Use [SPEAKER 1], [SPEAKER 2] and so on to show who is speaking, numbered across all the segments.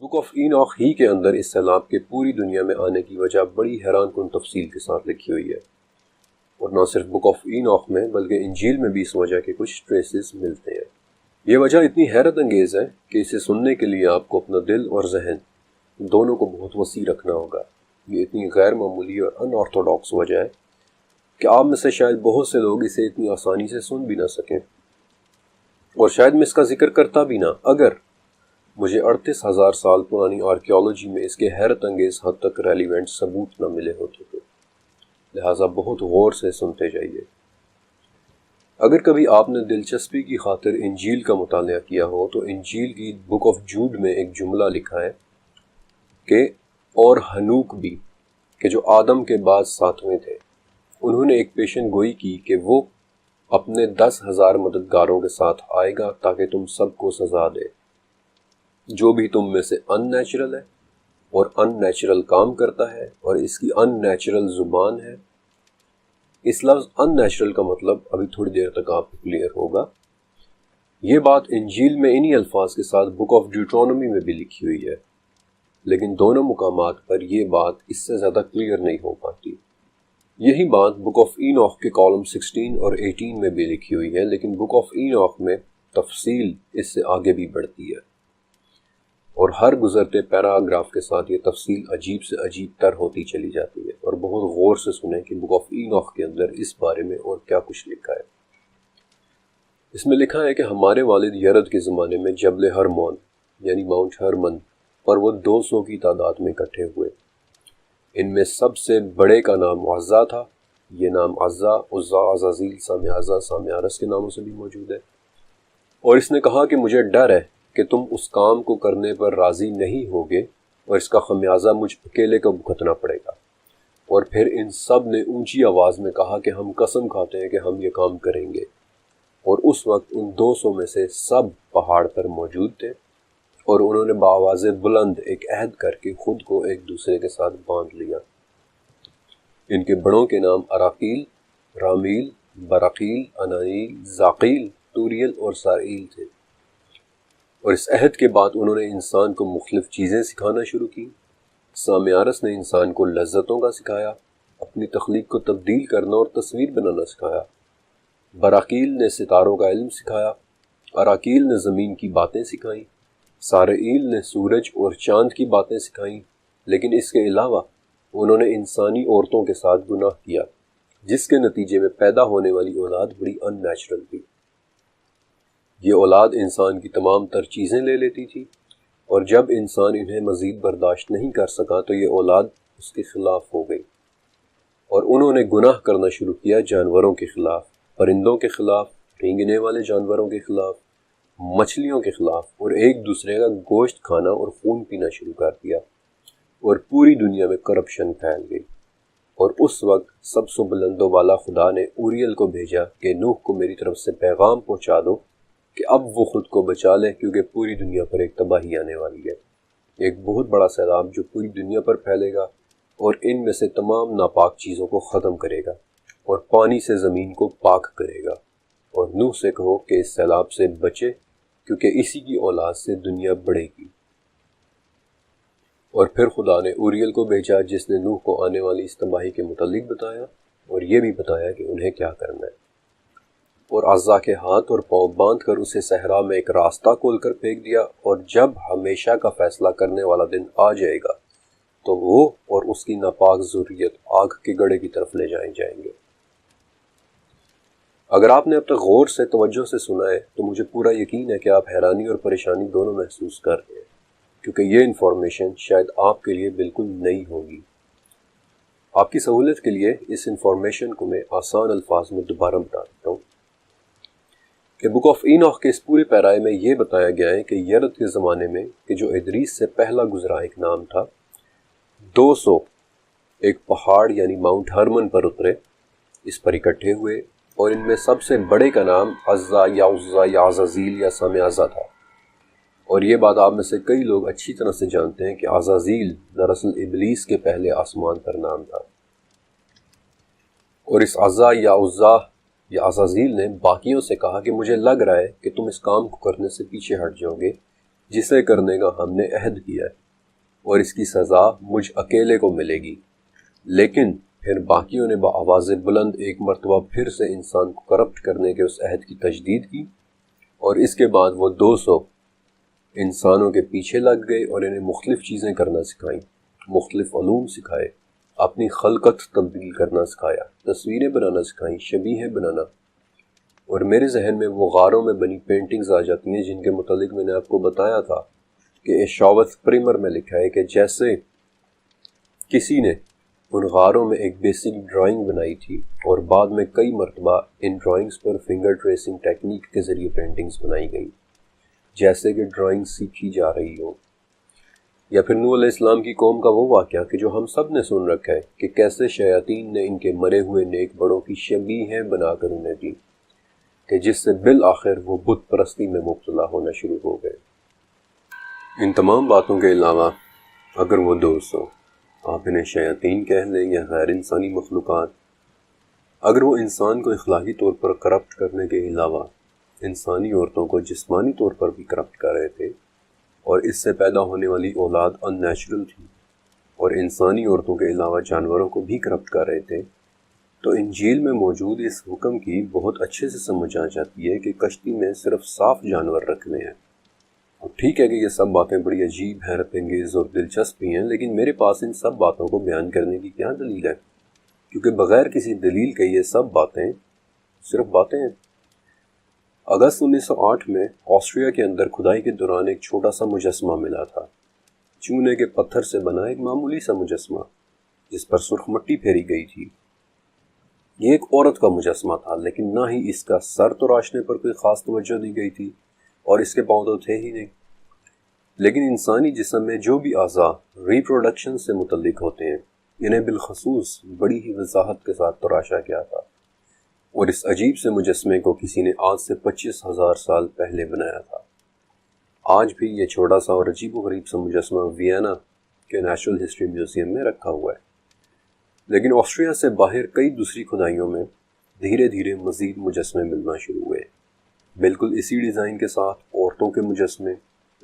[SPEAKER 1] Book of اینوخ ہی کے اندر اس سیلاب کے پوری دنیا میں آنے کی وجہ بڑی حیران کن تفصیل کے ساتھ لکھی ہوئی ہے، اور نہ صرف بک آف اینوخ میں بلکہ انجیل میں بھی اس وجہ کے کچھ ٹریسز ملتے ہیں۔ یہ وجہ اتنی حیرت انگیز ہے کہ اسے سننے کے لیے آپ کو اپنا دل اور ذہن دونوں کو بہت وسیع رکھنا ہوگا۔ یہ اتنی غیر معمولی اور ان آرتھوڈاکس وجہ ہے کہ آپ میں سے شاید بہت سے لوگ اسے اتنی آسانی سے سن بھی نہ سکیں، اور شاید میں اس کا ذکر کرتا بھی نہ اگر مجھے 38,000 سال پرانی آرکیالوجی میں اس کے حیرت انگیز حد تک ریلیونٹ ثبوت نہ ملے ہوتے تو، لہٰذا بہت غور سے سنتے جائیے۔ اگر کبھی آپ نے دلچسپی کی خاطر انجیل کا مطالعہ کیا ہو تو انجیل کی بک آف جوڈ میں ایک جملہ لکھا ہے کہ اور ہنوک بھی، کہ جو آدم کے بعد ساتویں تھے، انہوں نے ایک پیشن گوئی کی کہ وہ اپنے 10,000 مددگاروں کے ساتھ آئے گا تاکہ تم سب کو سزا دے۔ جو بھی تم میں سے ان نیچرل ہے اور ان نیچرل کام کرتا ہے اور اس کی ان نیچرل زبان ہے۔ اس لفظ ان نیچرل کا مطلب ابھی تھوڑی دیر تک آپ کو کلیئر ہوگا۔ یہ بات انجیل میں انہی الفاظ کے ساتھ بک آف ڈیوٹرانومی میں بھی لکھی ہوئی ہے، لیکن دونوں مقامات پر یہ بات اس سے زیادہ کلیئر نہیں ہو پاتی۔ یہی بات بک آف اینوخ کے کالم 16 اور 18 میں بھی لکھی ہوئی ہے، لیکن بک آف اینوخ میں تفصیل اس سے آگے بھی بڑھتی ہے، اور ہر گزرتے پیراگراف کے ساتھ یہ تفصیل عجیب سے عجیب تر ہوتی چلی جاتی ہے، اور بہت غور سے سنیں کہ بک آف اینوخ کے اندر اس بارے میں اور کیا کچھ لکھا ہے۔ اس میں لکھا ہے کہ ہمارے والد یرد کے زمانے میں جبل ہرمون یعنی ماؤنٹ ہرمن پر وہ 200 کی تعداد میں اکٹھے ہوئے۔ ان میں سب سے بڑے کا نام عزا تھا۔ یہ نام عزا، عزا، عزازیل، سامیازا، سامیارس کے ناموں سے بھی موجود ہے۔ اور اس نے کہا کہ مجھے ڈر ہے کہ تم اس کام کو کرنے پر راضی نہیں ہوگے اور اس کا خمیازہ مجھ اکیلے کو بھگتنا پڑے گا۔ اور پھر ان سب نے اونچی آواز میں کہا کہ ہم قسم کھاتے ہیں کہ ہم یہ کام کریں گے۔ اور اس وقت ان 200 میں سے سب پہاڑ پر موجود تھے، اور انہوں نے بآواز بلند ایک عہد کر کے خود کو ایک دوسرے کے ساتھ باندھ لیا۔ ان کے بڑوں کے نام اراقیل، رامیل، براقیل، انانیل، زاقیل، توریل اور سارئیل تھے۔ اور اس عہد کے بعد انہوں نے انسان کو مختلف چیزیں سکھانا شروع کی۔ سامیارس نے انسان کو لذتوں کا سکھایا، اپنی تخلیق کو تبدیل کرنا اور تصویر بنانا سکھایا۔ براقیل نے ستاروں کا علم سکھایا، اراقیل نے زمین کی باتیں سکھائیں، سارئیل نے سورج اور چاند کی باتیں سکھائیں، لیکن اس کے علاوہ انہوں نے انسانی عورتوں کے ساتھ گناہ کیا، جس کے نتیجے میں پیدا ہونے والی اولاد بڑی ان نیچرل تھی۔ یہ اولاد انسان کی تمام تر چیزیں لے لیتی تھی، اور جب انسان انہیں مزید برداشت نہیں کر سکا تو یہ اولاد اس کے خلاف ہو گئی، اور انہوں نے گناہ کرنا شروع کیا جانوروں کے خلاف، پرندوں کے خلاف، رینگنے والے جانوروں کے خلاف، مچھلیوں کے خلاف، اور ایک دوسرے کا گوشت کھانا اور خون پینا شروع کر دیا، اور پوری دنیا میں کرپشن پھیل گئی۔ اور اس وقت سب سے بلند و بالا خدا نے اوریل کو بھیجا کہ نوح کو میری طرف سے پیغام پہنچا دو کہ اب وہ خود کو بچا لے، کیونکہ پوری دنیا پر ایک تباہی آنے والی ہے، ایک بہت بڑا سیلاب جو پوری دنیا پر پھیلے گا اور ان میں سے تمام ناپاک چیزوں کو ختم کرے گا اور پانی سے زمین کو پاک کرے گا۔ اور نوح سے کہو کہ اس سیلاب سے بچے، کیونکہ اسی کی اولاد سے دنیا بڑھے گی۔ اور پھر خدا نے اوریل کو بھیجا، جس نے نوح کو آنے والی اس تباہی کے متعلق بتایا، اور یہ بھی بتایا کہ انہیں کیا کرنا ہے۔ اور عزا کے ہاتھ اور پاؤں باندھ کر اسے صحرا میں ایک راستہ کھول کر پھینک دیا، اور جب ہمیشہ کا فیصلہ کرنے والا دن آ جائے گا تو وہ اور اس کی ناپاک ذریت آگ کے گڑھے کی طرف لے جائیں گے۔ اگر آپ نے اب تک غور سے توجہ سے سنا ہے تو مجھے پورا یقین ہے کہ آپ حیرانی اور پریشانی دونوں محسوس کر رہے ہیں، کیونکہ یہ انفارمیشن شاید آپ کے لیے بالکل نئی ہوگی۔ آپ کی سہولت کے لیے اس انفارمیشن کو میں آسان الفاظ میں دوبارہ بتا دیتا ہوں کہ بک آف اینوخ کے اس پورے پیرائے میں یہ بتایا گیا ہے کہ یرد کے زمانے میں کہ جو ادریس سے پہلا گزرا ایک نام تھا، 200 ایک پہاڑ یعنی ماؤنٹ ہرمن پر اترے، اس پر اکٹھے ہوئے، اور ان میں سب سے بڑے کا نام عزا یا عزا یا عزازیل یا سامیازا تھا۔ اور یہ بات آپ میں سے کئی لوگ اچھی طرح سے جانتے ہیں کہ عزازیل دراصل ابلیس کے پہلے آسمان پر نام تھا۔ اور اس عزا یا عزا یا عزازیل نے باقیوں سے کہا کہ مجھے لگ رہا ہے کہ تم اس کام کو کرنے سے پیچھے ہٹ جاؤ گے، جسے کرنے کا ہم نے عہد کیا ہے، اور اس کی سزا مجھ اکیلے کو ملے گی۔ لیکن پھر باقیوں نے بآواز بلند ایک مرتبہ پھر سے انسان کو کرپٹ کرنے کے اس عہد کی تجدید کی، اور اس کے بعد وہ 200 انسانوں کے پیچھے لگ گئے اور انہیں مختلف چیزیں کرنا سکھائیں، مختلف علوم سکھائے، اپنی خلقت تبدیل کرنا سکھایا، تصویریں بنانا سکھائیں، شبیہیں بنانا۔ اور میرے ذہن میں وہ غاروں میں بنی پینٹنگز آ جاتی ہیں جن کے متعلق میں نے آپ کو بتایا تھا کہ ایشاوت پریمر میں لکھا ہے کہ جیسے کسی نے ان غاروں میں ایک بیسک ڈرائنگ بنائی تھی اور بعد میں کئی مرتبہ ان ڈرائنگز پر فنگر ٹریسنگ ٹیکنیک کے ذریعے پینٹنگز بنائی گئی، جیسے کہ ڈرائنگ سیکھی جا رہی ہو۔ یا پھر نوح علیہ السلام کی قوم کا وہ واقعہ کہ جو ہم سب نے سن رکھا ہے کہ کیسے شیاطین نے ان کے مرے ہوئے نیک بڑوں کی شبیہیں بنا کر انہیں دی، کہ جس سے بالآخر وہ بت پرستی میں مبتلا ہونا شروع ہو گئے۔ ان تمام باتوں کے علاوہ اگر وہ 200 آپ انہیں شیاطین کہہ لیں یا غیر انسانی مخلوقات، اگر وہ انسان کو اخلاقی طور پر کرپٹ کرنے کے علاوہ انسانی عورتوں کو جسمانی طور پر بھی کرپٹ کر رہے تھے، اور اس سے پیدا ہونے والی اولاد ان نیچرل تھی، اور انسانی عورتوں کے علاوہ جانوروں کو بھی کرپٹ کر رہے تھے، تو انجیل میں موجود اس حکم کی بہت اچھے سے سمجھ آ جاتی ہے کہ کشتی میں صرف صاف جانور رکھنے ہیں۔ اور ٹھیک ہے کہ یہ سب باتیں بڑی عجیب، حیرت انگیز اور دلچسپ بھی ہیں، لیکن میرے پاس ان سب باتوں کو بیان کرنے کی کیا دلیل ہے؟ کیونکہ بغیر کسی دلیل کے یہ سب باتیں صرف باتیں ہیں۔ اگست 1908 میں آسٹریا کے اندر کھدائی کے دوران ایک چھوٹا سا مجسمہ ملا تھا، چونے کے پتھر سے بنا ایک معمولی سا مجسمہ جس پر سرخ مٹی پھیری گئی تھی۔ یہ ایک عورت کا مجسمہ تھا، لیکن نہ ہی اس کا سر تراشنے پر کوئی خاص توجہ دی گئی تھی اور اس کے پاؤں تو تھے ہی نہیں۔ لیکن انسانی جسم میں جو بھی اعضاء ریپروڈکشن سے متعلق ہوتے ہیں، انہیں بالخصوص بڑی ہی وضاحت کے ساتھ تراشا گیا تھا، اور اس عجیب سے مجسمے کو کسی نے آج سے 25,000 سال پہلے بنایا تھا۔ آج بھی یہ چھوٹا سا اور عجیب و غریب سا مجسمہ وینا کے نیچرل ہسٹری میوزیم میں رکھا ہوا ہے۔ لیکن آسٹریا سے باہر کئی دوسری کھدائیوں میں دھیرے دھیرے مزید مجسمے ملنا شروع ہوئے، بالکل اسی ڈیزائن کے ساتھ عورتوں کے مجسمے،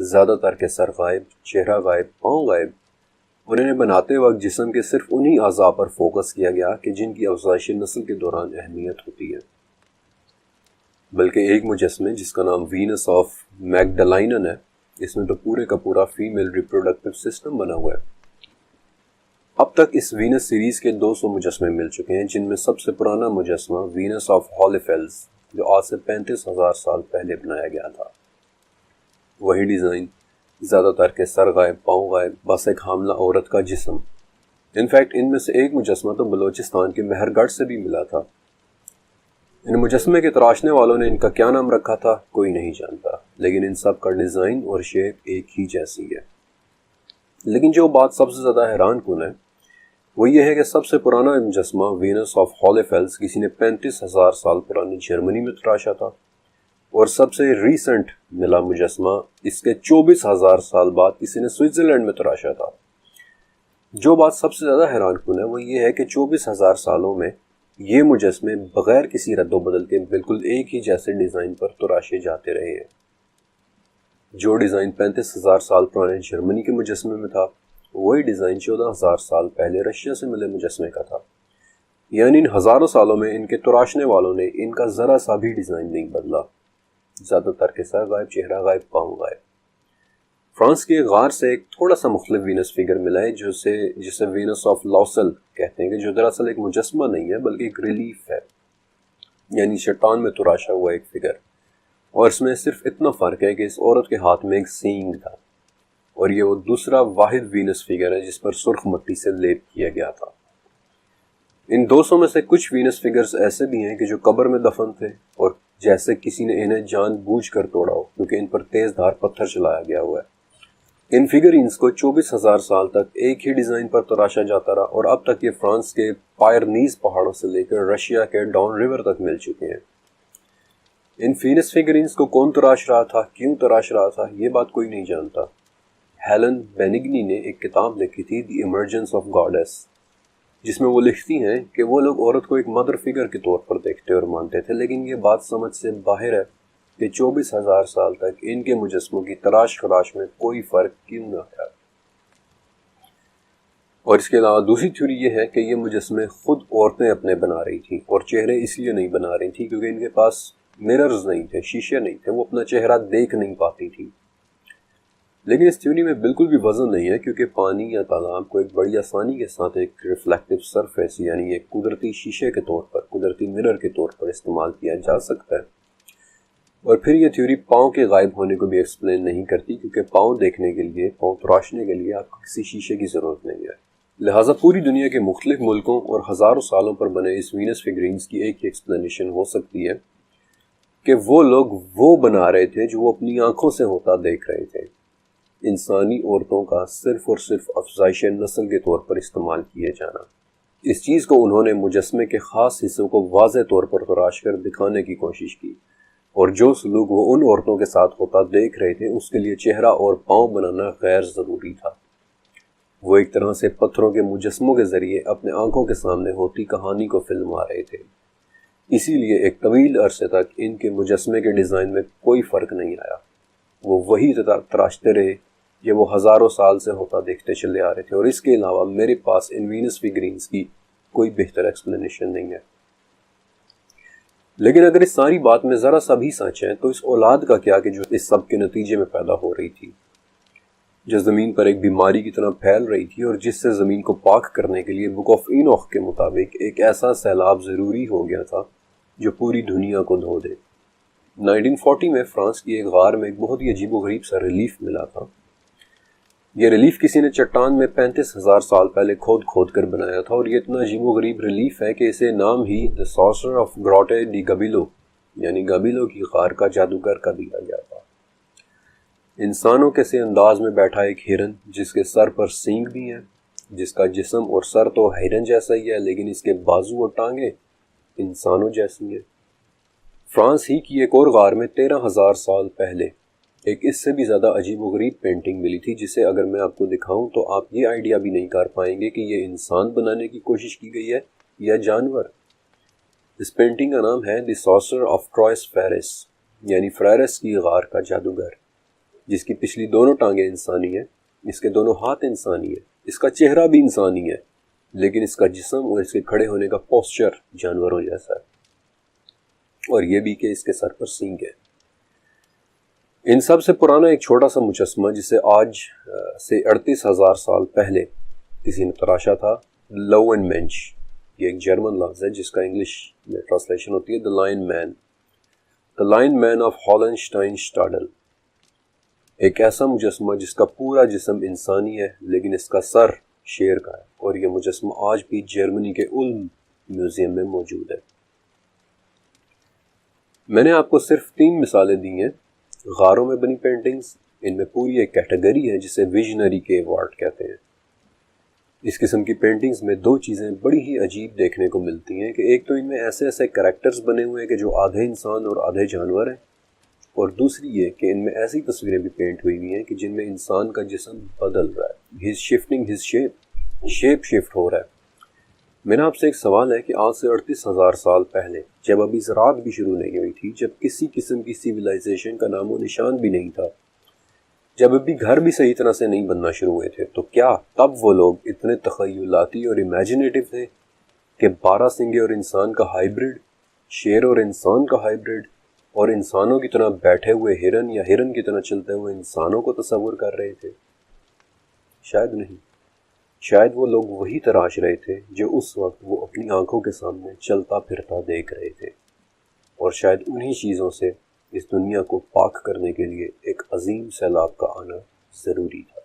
[SPEAKER 1] زیادہ تر کے سر غائب، چہرہ غائب، پاؤں غائب، اور انہیں بناتے وقت جسم کے صرف انہی اعضاء پر فوکس کیا گیا کہ جن کی افزائش نسل کے دوران اہمیت ہوتی ہے۔ بلکہ ایک مجسمے جس کا نام وینس آف میگڈلائنن ہے، اس میں تو پورے کا پورا فیمیل ریپروڈکٹیو سسٹم بنا ہوا ہے۔ اب تک اس وینس سیریز کے 200 مجسمے مل چکے ہیں، جن میں سب سے پرانا مجسمہ وینس آف ہالیفیلز جو آج سے 35,000 سال پہلے بنایا گیا تھا۔ وہی ڈیزائن، زیادہ تر کے سر غائب، پاؤں غائب، بس ایک حاملہ عورت کا جسم۔ انفیکٹ ان میں سے ایک مجسمہ تو بلوچستان کے مہر گڑھ سے بھی ملا تھا۔ ان مجسمے کے تراشنے والوں نے ان کا کیا نام رکھا تھا کوئی نہیں جانتا، لیکن ان سب کا ڈیزائن اور شیپ ایک ہی جیسی ہے۔ لیکن جو بات سب سے زیادہ حیران کن ہے وہ یہ ہے کہ سب سے پرانا مجسمہ وینس آف ہالیفیلز کسی نے 35,000 سال پرانی جرمنی میں تراشا تھا، اور سب سے ریسنٹ ملا مجسمہ اس کے 24,000 سال بعد کسی نے سوئٹزرلینڈ میں تراشا تھا۔ جو بات سب سے زیادہ حیران کن ہے وہ یہ ہے کہ 24,000 سالوں میں یہ مجسمے بغیر کسی رد و بدل کے بالکل ایک ہی جیسے ڈیزائن پر تراشے جاتے رہے ہیں۔ جو ڈیزائن 35,000 سال پرانے جرمنی کے مجسمے میں تھا، وہی ڈیزائن 14,000 سال پہلے رشیا سے ملے مجسمے کا تھا۔ یعنی ان ہزاروں سالوں میں ان کے تراشنے والوں نے ان کا ذرا سا بھی ڈیزائن نہیں بدلا، زیادہ تر کے سر غائب، چہرہ غائب، پاؤں غائب۔ فرانس کے غار سے ایک تھوڑا سا مختلف وینس فگر ملا ہے جسے وینس آف لاؤسل کہتے ہیں، کہ جو دراصل ایک مجسمہ نہیں ہے بلکہ ایک ریلیف ہے، یعنی چٹان میں تراشا ہوا ایک فگر۔ اور اس میں صرف اتنا فرق ہے کہ اس عورت کے ہاتھ میں ایک سینگ تھا، اور یہ وہ دوسرا واحد وینس فگر ہے جس پر سرخ مٹی سے لیپ کیا گیا تھا۔ ان 200 میں سے کچھ وینس فگرز ایسے بھی ہیں کہ جو قبر میں دفن تھے، اور جیسے کسی نے انہیں جان بوجھ کر توڑا ہو، کیونکہ ان پر تیز دھار پتھر چلایا گیا ہوا ہے۔ ان فگرینز کو 24,000 سال تک ایک ہی ڈیزائن پر تراشا جاتا رہا، اور اب تک یہ فرانس کے پائرنیز پہاڑوں سے لے کر رشیا کے ڈان ریور تک مل چکے ہیں۔ ان وینس فگرینز کو کون تراش رہا تھا، کیوں تراش رہا تھا، یہ بات کوئی نہیں جانتا۔ ہیلن بینگنی نے ایک کتاب لکھی تھی دی ایمرجنس آف گاڈیس، جس میں وہ لکھتی ہیں کہ وہ لوگ عورت کو ایک مدر فگر کے طور پر دیکھتے اور مانتے تھے، لیکن یہ بات سمجھ سے باہر ہے کہ 24,000 سال تک ان کے مجسموں کی تراش خراش میں کوئی فرق کیوں نہ آیا۔ اور اس کے علاوہ دوسری تھیوری یہ ہے کہ یہ مجسمے خود عورتیں اپنے بنا رہی تھیں، اور چہرے اس لیے نہیں بنا رہی تھیں کیونکہ ان کے پاس مررز نہیں تھے، شیشے نہیں تھے، وہ اپنا چہرہ دیکھ نہیں پاتی تھی۔ لیکن اس تھیوری میں بالکل بھی وزن نہیں ہے، کیونکہ پانی یا تالاب کو ایک بڑی آسانی کے ساتھ ایک ریفلیکٹیو سرفیس یعنی ایک قدرتی شیشے کے طور پر، قدرتی مرر کے طور پر استعمال کیا جا سکتا ہے۔ اور پھر یہ تھیوری پاؤں کے غائب ہونے کو بھی ایکسپلین نہیں کرتی، کیونکہ پاؤں دیکھنے کے لیے، پاؤں تراشنے کے لیے آپ کو کسی شیشے کی ضرورت نہیں ہے۔ لہٰذا پوری دنیا کے مختلف ملکوں اور ہزاروں سالوں پر بنے اس وینس فگرینز کی ایک ہی ایکسپلینیشن ہو سکتی ہے کہ وہ لوگ وہ بنا رہے تھے جو وہ اپنی آنکھوں سے ہوتا دیکھ رہے تھے۔ انسانی عورتوں کا صرف اور صرف افزائش نسل کے طور پر استعمال کیے جانا۔ اس چیز کو انہوں نے مجسمے کے خاص حصوں کو واضح طور پر تراش کر دکھانے کی کوشش کی، اور جو سلوک وہ ان عورتوں کے ساتھ ہوتا دیکھ رہے تھے اس کے لیے چہرہ اور پاؤں بنانا غیر ضروری تھا۔ وہ ایک طرح سے پتھروں کے مجسموں کے ذریعے اپنے آنکھوں کے سامنے ہوتی کہانی کو فلما رہے تھے۔ اسی لیے ایک طویل عرصے تک ان کے مجسمے کے ڈیزائن میں کوئی فرق نہیں آیا، وہ وہی تراشتے رہے یہ وہ ہزاروں سال سے ہوتا دیکھتے چلے آ رہے تھے۔ اور اس کے علاوہ میرے پاس ان وینس فگرینز کی کوئی بہتر ایکسپلینیشن نہیں ہے۔ لیکن اگر اس ساری بات میں ذرا سا بھی سچ ہے تو اس اولاد کا کیا کہ جو اس سب کے نتیجے میں پیدا ہو رہی تھی، جو زمین پر ایک بیماری کی طرح پھیل رہی تھی، اور جس سے زمین کو پاک کرنے کے لیے بک آف اینوخ کے مطابق ایک ایسا سیلاب ضروری ہو گیا تھا جو پوری دنیا کو دھو دے۔ 1940 میں فرانس کی ایک غار میں ایک بہت ہی عجیب و غریب سا ریلیف ملا تھا۔ یہ ریلیف کسی نے چٹان میں 35,000 سال پہلے کھود کھود کر بنایا تھا، اور یہ اتنا عجیب و غریب ریلیف ہے کہ اسے نام ہی The Sorcerer of Grotte di Gabilo یعنی گابیلو کی غار کا جادوگر کا دیا گیا تھا۔ انسانوں کے سے انداز میں بیٹھا ایک ہرن جس کے سر پر سینگ بھی ہیں، جس کا جسم اور سر تو ہرن جیسا ہی ہے لیکن اس کے بازو اور ٹانگیں انسانوں جیسی ہیں۔ فرانس ہی کی ایک اور غار میں 13,000 سال پہلے ایک اس سے بھی زیادہ عجیب و غریب پینٹنگ ملی تھی، جسے اگر میں آپ کو دکھاؤں تو آپ یہ آئیڈیا بھی نہیں کر پائیں گے کہ یہ انسان بنانے کی کوشش کی گئی ہے یا جانور۔ اس پینٹنگ کا نام ہے دی سارسرر آف ٹرائس فیرس یعنی فریرس کی غار کا جادوگر، جس کی پچھلی دونوں ٹانگیں انسانی ہیں، اس کے دونوں ہاتھ انسانی ہیں، اس کا چہرہ بھی انسانی ہے، لیکن اس کا جسم اور اس کے کھڑے ہونے کا پوسچر جانوروں جیسا ہے، اور یہ بھی کہ اس کے سر پر سینگ ہے۔ ان سب سے پرانا ایک چھوٹا سا مجسمہ جسے آج سے 38,000 سال پہلے کسی نے تراشا تھا، لوون مینچ، یہ ایک جرمن لفظ ہے جس کا انگلش میں ٹرانسلیشن ہوتی ہے the lion man, the lion man of Hohlenstein Stadel, ایک ایسا مجسمہ جس کا پورا جسم انسانی ہے لیکن اس کا سر شیر کا ہے، اور یہ مجسمہ آج بھی جرمنی کے علم میوزیم میں موجود ہے۔ میں نے آپ کو صرف 3 مثالیں دی ہیں غاروں میں بنی پینٹنگز، ان میں پوری ایک کیٹیگری ہے جسے ویژنری کیو آرٹ کہتے ہیں۔ اس قسم کی پینٹنگز میں 2 چیزیں بڑی ہی عجیب دیکھنے کو ملتی ہیں کہ ایک تو ان میں ایسے ایسے کریکٹرز بنے ہوئے ہیں کہ جو آدھے انسان اور آدھے جانور ہیں، اور دوسری یہ کہ ان میں ایسی تصویریں بھی پینٹ ہوئی ہوئی ہیں کہ جن میں انسان کا جسم بدل رہا ہے، his shifting his shape shift ہو رہا ہے۔ میرا آپ سے ایک سوال ہے کہ آج سے 38,000 سال پہلے جب ابھی زراعت بھی شروع نہیں ہوئی تھی، جب کسی قسم کی سیویلائزیشن کا نام و نشان بھی نہیں تھا، جب ابھی گھر بھی صحیح طرح سے نہیں بننا شروع ہوئے تھے، تو کیا تب وہ لوگ اتنے تخیلاتی اور امیجنیٹو تھے کہ 12 سنگے اور انسان کا ہائیبرڈ، شیر اور انسان کا ہائیبرڈ، اور انسانوں کی طرح بیٹھے ہوئے ہرن یا ہرن کی طرح چلتے ہوئے انسانوں کو تصور کر رہے تھے؟ شاید نہیں۔ شاید وہ لوگ وہی تراش رہے تھے جو اس وقت وہ اپنی آنکھوں کے سامنے چلتا پھرتا دیکھ رہے تھے، اور شاید انہی چیزوں سے اس دنیا کو پاک کرنے کے لیے ایک عظیم سیلاب کا آنا ضروری تھا۔